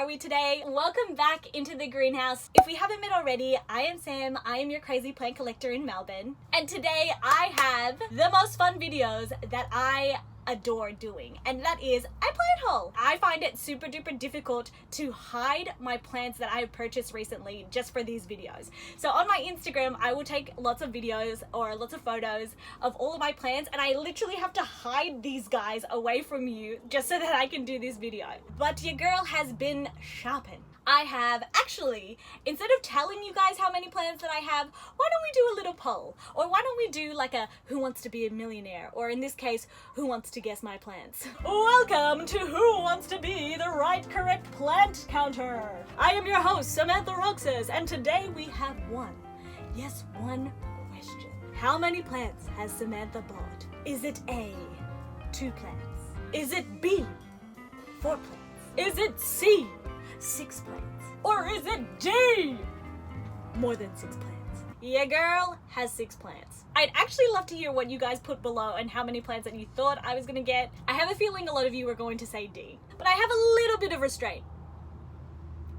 are we today? Welcome back into the greenhouse. If we haven't met already, I am Sam. I am your crazy plant collector in Melbourne. And today I have the most fun videos that I adore doing, and that is a plant haul. I find it super duper difficult to hide my plants that I have purchased recently just for these videos. So on my Instagram, I will take lots of videos or lots of photos of all of my plants, and I literally have to hide these guys away from you just so that I can do this video. But your girl has been shopping. I have actually, instead of telling you guys how many plants that I have, why don't we do a little poll? Or why don't we do like a who wants to be a millionaire? Or in this case, who wants to guess my plants? Welcome to Who Wants to Be the Right Correct Plant Counter. I am your host, Samantha Roxas, and today we have one question. How many plants has Samantha bought? Is it A, 2 plants? Is it B, 4 plants? Is it C, 6 plants? Or is it D, more than 6 plants? Yeah, girl has 6 plants. I'd actually love to hear what you guys put below and how many plants that you thought I was gonna get. I have a feeling a lot of you are going to say D, but I have a little bit of restraint,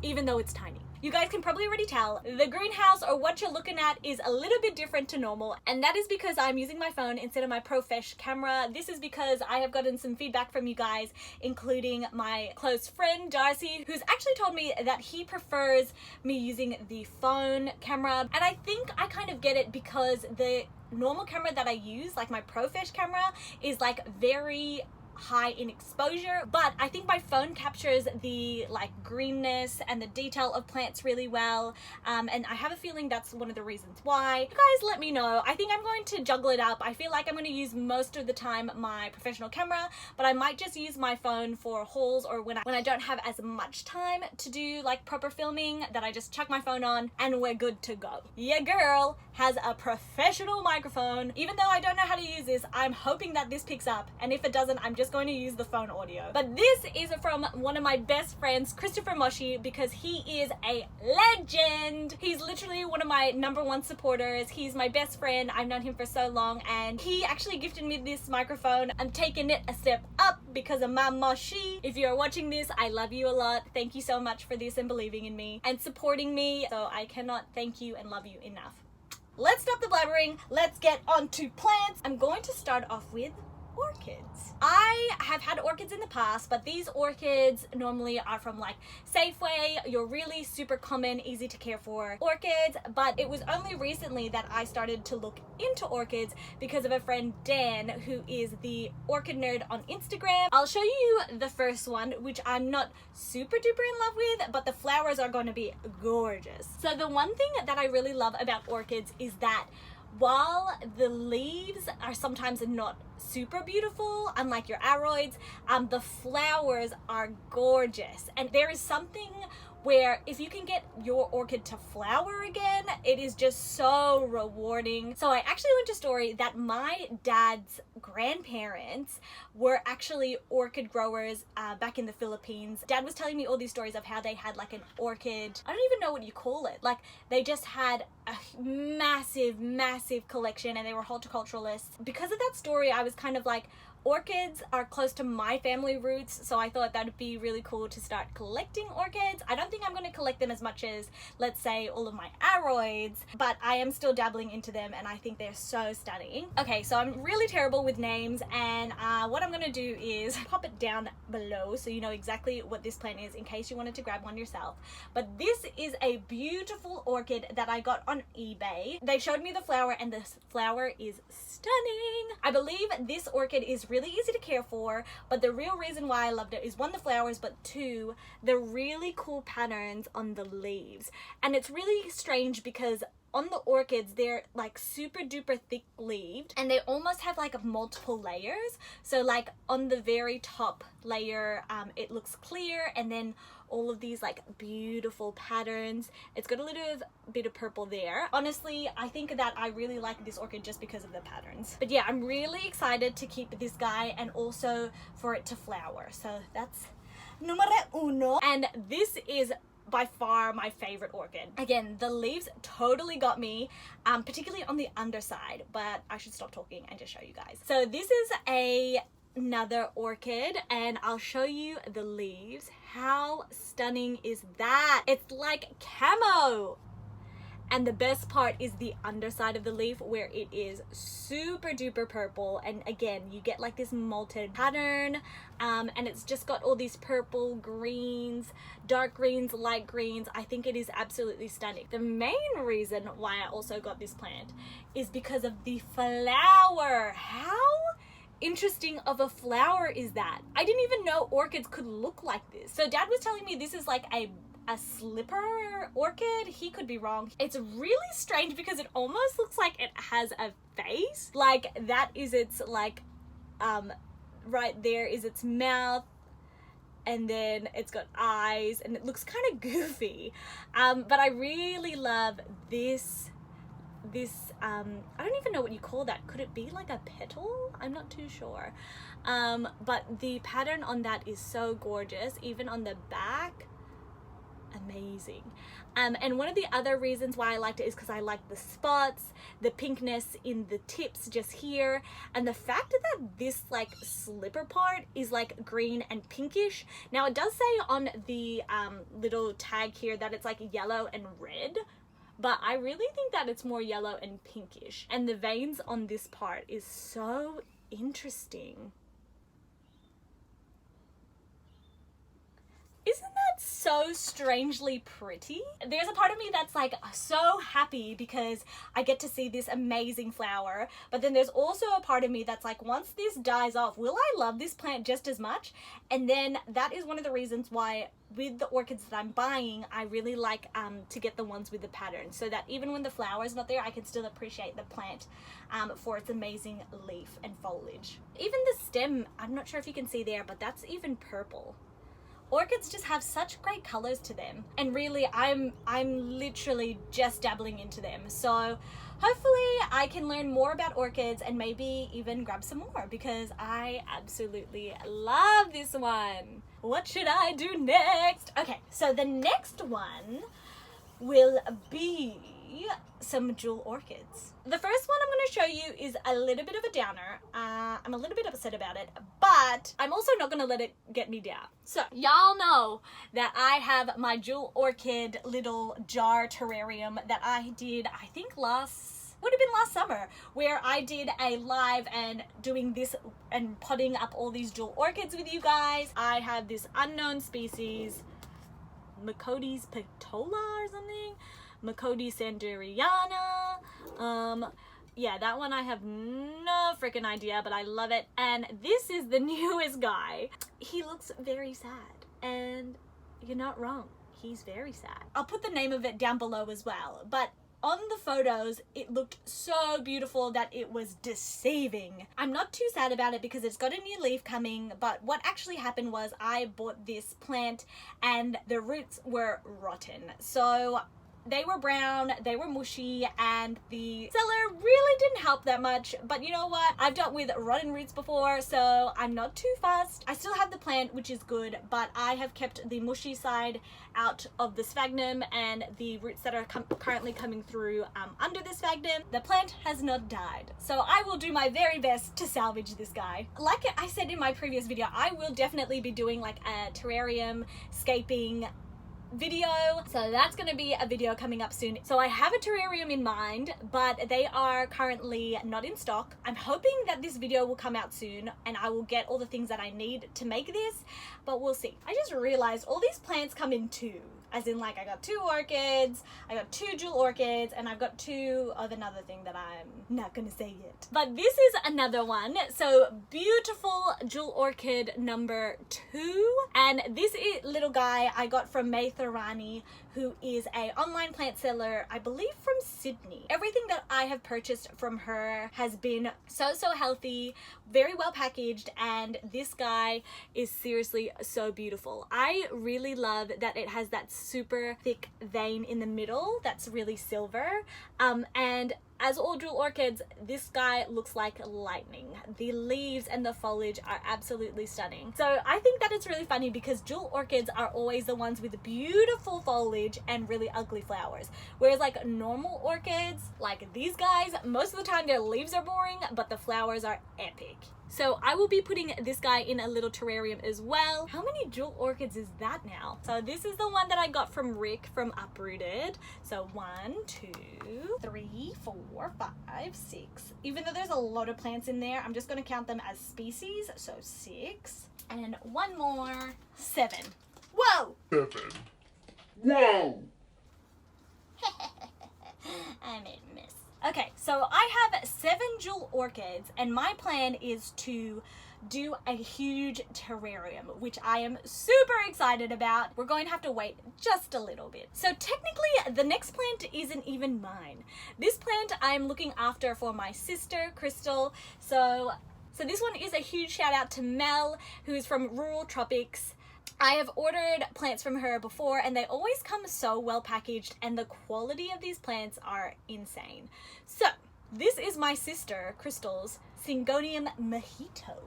even though it's tiny. You guys can probably already tell the greenhouse, or what you're looking at, is a little bit different to normal, and that is because I'm using my phone instead of my Profesh camera. This is because I have gotten some feedback from you guys, including my close friend Darcy, who's actually told me that he prefers me using the phone camera, and I think I kind of get it because the normal camera that I use, like my Profesh camera, is like very high in exposure, but I think my phone captures the like greenness and the detail of plants really well, and I have a feeling that's one of the reasons why. You guys let me know. I think I'm going to juggle it up. I feel like I'm going to use most of the time my professional camera, but I might just use my phone for hauls, or when I don't have as much time to do like proper filming, that I just chuck my phone on and we're good to go. Yeah, girl has a professional microphone. Even though I don't know how to use this, I'm hoping that this picks up, and if it doesn't, I'm just going to use the phone audio. But this is from one of my best friends, Christopher Moshi, because he is a legend. He's literally one of my #1 supporters. He's my best friend. I've known him for so long, and he actually gifted me this microphone. I'm taking it a step up because of my Moshi. If you're watching this, I love you a lot. Thank you so much for this and believing in me and supporting me. So I cannot thank you and love you enough. Let's stop the blabbering. Let's get on to plants. I'm going to start off with orchids. I have had orchids in the past, but these orchids normally are from like Safeway, your really super common, easy to care for orchids. But it was only recently that I started to look into orchids because of a friend, Dan, who is the orchid nerd on Instagram. I'll show you the first one, which I'm not super duper in love with, but the flowers are going to be gorgeous. So the one thing that I really love about orchids is that while the leaves are sometimes not super beautiful, unlike your aroids, the flowers are gorgeous. And there is something where if you can get your orchid to flower again, it is just so rewarding. So I actually learned a story that my dad's grandparents were actually orchid growers back in the Philippines. Dad was telling me all these stories of how they had like an orchid, I don't even know what you call it, like they just had a massive collection, and they were horticulturalists. Because of that story, I was kind of like, orchids are close to my family roots, so I thought that would be really cool to start collecting orchids. I don't think I'm going to collect them as much as, let's say, all of my aroids, but I am still dabbling into them, and I think they're so stunning. Okay, so I'm really terrible with names, and what I'm going to do is pop it down below so you know exactly what this plant is in case you wanted to grab one yourself. But this is a beautiful orchid that I got on eBay. They showed me the flower, and this flower is stunning. I believe this orchid is really easy to care for, but the real reason why I loved it is 1, the flowers, but 2, the really cool patterns on the leaves. And it's really strange because on the orchids, they're like super duper thick leaved, and they almost have like multiple layers. So like on the very top layer, it looks clear, and then all of these like beautiful patterns. It's got a little bit of purple there. Honestly, I think that I really like this orchid just because of the patterns. But yeah, I'm really excited to keep this guy and also for it to flower. So that's numero uno. And this is by far my favorite orchid. Again, the leaves totally got me, particularly on the underside, but I should stop talking and just show you guys. So this is a another orchid, and I'll show you the leaves. How stunning is that? It's like camo. And the best part is the underside of the leaf, where it is super duper purple, and again you get like this molted pattern, and it's just got all these purple greens, dark greens, light greens. I think it is absolutely stunning. The main reason why I also got this plant is because of the flower. How interesting of a flower is that? I didn't even know orchids could look like this. So Dad was telling me this is like a slipper orchid. He could be wrong. It's really strange because it almost looks like it has a face. Like that is its like right there is its mouth, and then it's got eyes, and it looks kind of goofy. But I really love this I don't even know what you call that. Could it be like a petal? I'm not too sure. But the pattern on that is so gorgeous. Even on the back, amazing. And one of the other reasons why I liked it is because I like the spots, the pinkness in the tips just here, and the fact that this like slipper part is like green and pinkish. Now it does say on the little tag here that it's like yellow and red, but I really think that it's more yellow and pinkish. And the veins on this part is so interesting. Isn't that so strangely pretty? There's a part of me that's like so happy because I get to see this amazing flower, but then there's also a part of me that's like, once this dies off, will I love this plant just as much? And then that is one of the reasons why with the orchids that I'm buying, I really like to get the ones with the pattern, so that even when the flower is not there, I can still appreciate the plant for its amazing leaf and foliage. Even the stem, I'm not sure if you can see there, but that's even purple. Orchids just have such great colors to them, and really I'm literally just dabbling into them. So hopefully I can learn more about orchids and maybe even grab some more, because I absolutely love this one. What should I do next? Okay, so the next one will be some jewel orchids. The first one I'm going to show you is a little bit of a downer. I'm a little bit upset about it, but I'm also not going to let it get me down. So y'all know that I have my jewel orchid little jar terrarium that I did, I think would have been last summer, where I did a live and doing this and potting up all these jewel orchids with you guys. I have this unknown species, Macodes petola or something, Macody sanderiana. Yeah, that one I have no freaking idea, but I love it. And this is the newest guy. He looks very sad, and you're not wrong. He's very sad. I'll put the name of it down below as well, but on the photos, it looked so beautiful that it was deceiving. I'm not too sad about it because it's got a new leaf coming, but what actually happened was I bought this plant and the roots were rotten. So they were brown, they were mushy, and the seller really didn't help that much. But you know what? I've dealt with rotten roots before, so I'm not too fussed. I still have the plant, which is good, but I have kept the mushy side out of the sphagnum and the roots that are currently coming through under the sphagnum. The plant has not died, so I will do my very best to salvage this guy. Like I said in my previous video, I will definitely be doing like a terrarium scaping video, so that's going to be a video coming up soon. So I have a terrarium in mind, but they are currently not in stock. I'm hoping that this video will come out soon and I will get all the things that I need to make this, but we'll see. I just realized all these plants come in two, as in like I got 2 orchids, I got 2 jewel orchids, and I've got 2 of another thing that I'm not gonna say yet. But this is another one. So beautiful jewel orchid number 2, and this little guy I got from May Tharani, who is a online plant seller, I believe from Sydney. Everything that I have purchased from her has been so healthy, very well packaged, and this guy is seriously so beautiful. I really love that it has that super thick vein in the middle that's really silver, and as all jewel orchids, this guy looks like lightning. The leaves and the foliage are absolutely stunning. So I think that it's really funny because jewel orchids are always the ones with beautiful foliage and really ugly flowers. Whereas like normal orchids, like these guys, most of the time their leaves are boring, but the flowers are epic. So I will be putting this guy in a little terrarium as well. How many jewel orchids is that now? So this is the one that I got from Rick from Uprooted. So 1, 2, 3, 4, 5, 6. Even though there's a lot of plants in there, I'm just going to count them as species. So 6 and one more, 7. Whoa! 7. Whoa! I made a mess. Okay, so I have 7 jewel orchids and my plan is to do a huge terrarium, which I am super excited about. We're going to have to wait just a little bit. So technically the next plant isn't even mine. This plant I'm looking after for my sister, Crystal. So this one is a huge shout out to Mel, who is from Rural Tropics. I have ordered plants from her before and they always come so well packaged and the quality of these plants are insane. So this is my sister Crystal's Syngonium mojito.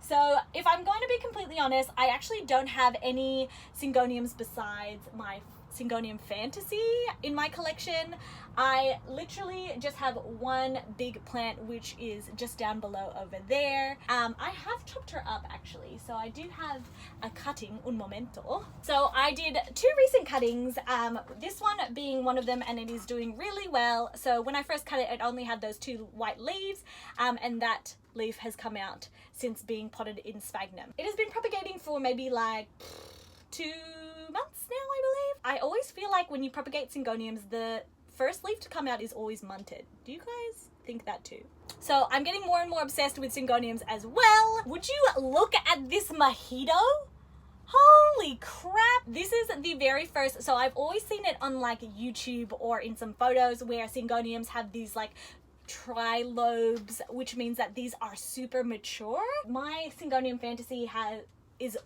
So if I'm going to be completely honest, I actually don't have any Syngoniums besides my Syngonium Fantasy in my collection. I literally just have one big plant, which is just down below over there. I have chopped her up actually, so I do have a cutting, un momento. So I did 2 recent cuttings, this one being one of them, and it is doing really well. So when I first cut it, it only had those 2 white leaves, and that leaf has come out since being potted in sphagnum. It has been propagating for maybe like 2 months now, I believe. I always feel like when you propagate Syngoniums, the first leaf to come out is always munted. Do you guys think that too? So I'm getting more and more obsessed with Syngoniums as well. Would you look at this mojito? Holy crap. This is the very first, so I've always seen it on like YouTube or in some photos where Syngoniums have these like trilobes, which means that these are super mature. My Syngonium Fantasy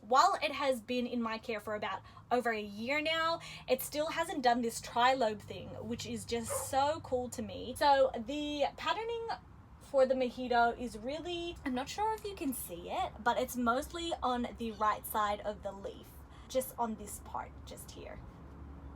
while it has been in my care for about over a year now, it still hasn't done this trilobe thing, which is just so cool to me. So the patterning for the mojito is really, I'm not sure if you can see it, but it's mostly on the right side of the leaf, just on this part just here.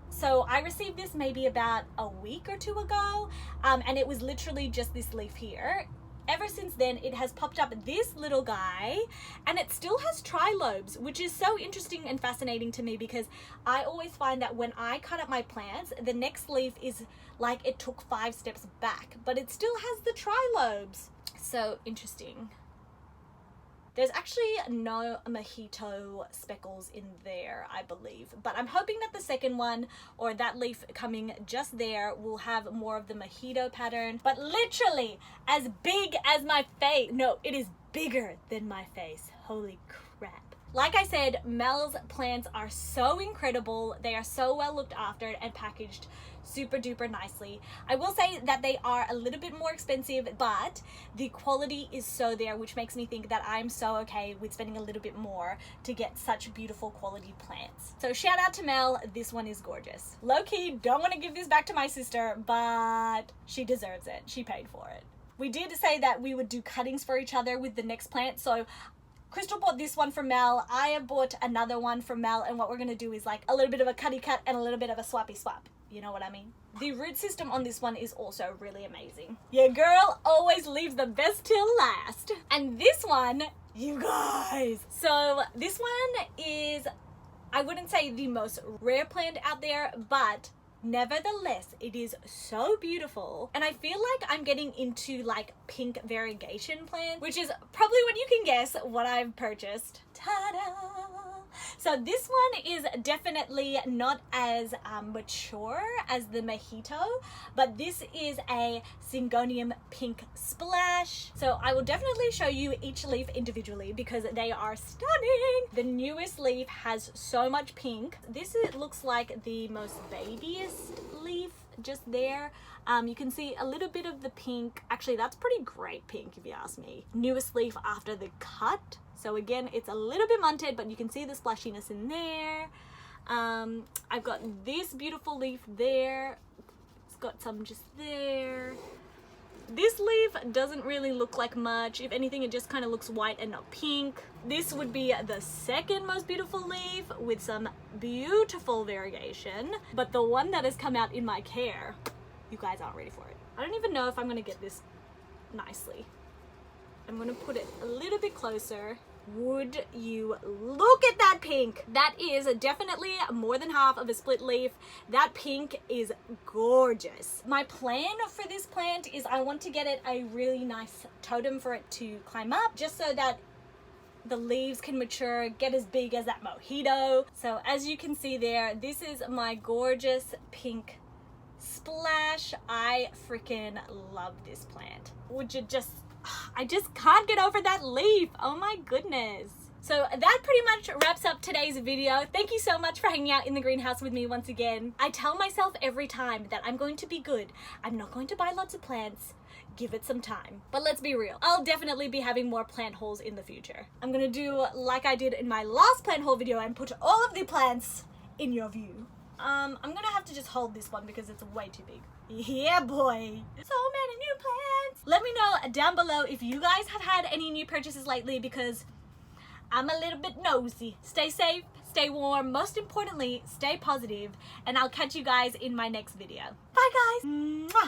So I received this maybe about a week or 2 ago, and it was literally just this leaf here. Ever since then, it has popped up this little guy, and it still has trilobes, which is so interesting and fascinating to me because I always find that when I cut up my plants, the next leaf is like it took 5 steps back, but it still has the trilobes. So interesting. There's actually no mojito speckles in there, I believe, but I'm hoping that the second one, or that leaf coming just there, will have more of the mojito pattern, but literally as big as my face. No, it is bigger than my face. Holy crap. Like I said, Mel's plants are so incredible. They are so well looked after and packaged super duper nicely. I will say that they are a little bit more expensive, but the quality is so there, which makes me think that I'm so okay with spending a little bit more to get such beautiful quality plants. So shout out to Mel, this one is gorgeous. Low-key, don't want to give this back to my sister, but she deserves it. She paid for it. We did say that we would do cuttings for each other with the next plant, so Crystal bought this one from Mel, I have bought another one from Mel, and what we're going to do is like a little bit of a cutty cut and a little bit of a swappy swap. You know what I mean? The root system on this one is also really amazing. Your girl always leaves the best till last. And this one, you guys. So this one is, I wouldn't say the most rare plant out there, but nevertheless, it is so beautiful. And I feel like I'm getting into like pink variegation plants, which is probably what you can guess what I've purchased. Ta-da! So this one is definitely not as mature as the mojito, but this is a Syngonium pink splash. So I will definitely show you each leaf individually because they are stunning. The newest leaf has so much pink. This looks like the most babyest leaf just there. You can see a little bit of the pink. Actually, that's pretty great pink if you ask me. Newest leaf after the cut. So again, it's a little bit munted, but you can see the splashiness in there. I've got this beautiful leaf there. It's got some just there. This leaf doesn't really look like much. If anything, it just kind of looks white and not pink. This would be the second most beautiful leaf with some beautiful variegation. But the one that has come out in my care, you guys aren't ready for it. I don't even know if I'm gonna get this nicely. I'm gonna put it a little bit closer. Would you look at that pink? That is definitely more than half of a split leaf. That pink is gorgeous. My plan for this plant is I want to get it a really nice totem for it to climb up, just so that the leaves can mature, get as big as that mojito. So as you can see there, this is my gorgeous pink splash. I freaking love this plant. Would you just, I just can't get over that leaf. Oh my goodness. So that pretty much wraps up today's video. Thank you so much for hanging out in the greenhouse with me once again. I tell myself every time that I'm going to be good. I'm not going to buy lots of plants. Give it some time. But let's be real. I'll definitely be having more plant hauls in the future. I'm gonna do like I did in my last plant haul video and put all of the plants in your view. I'm gonna have to just hold this one because it's way too big. Yeah, boy. So many new plants. Let me know down below if you guys have had any new purchases lately, because I'm a little bit nosy. Stay safe, stay warm, most importantly, stay positive, and I'll catch you guys in my next video. Bye, guys. Mwah.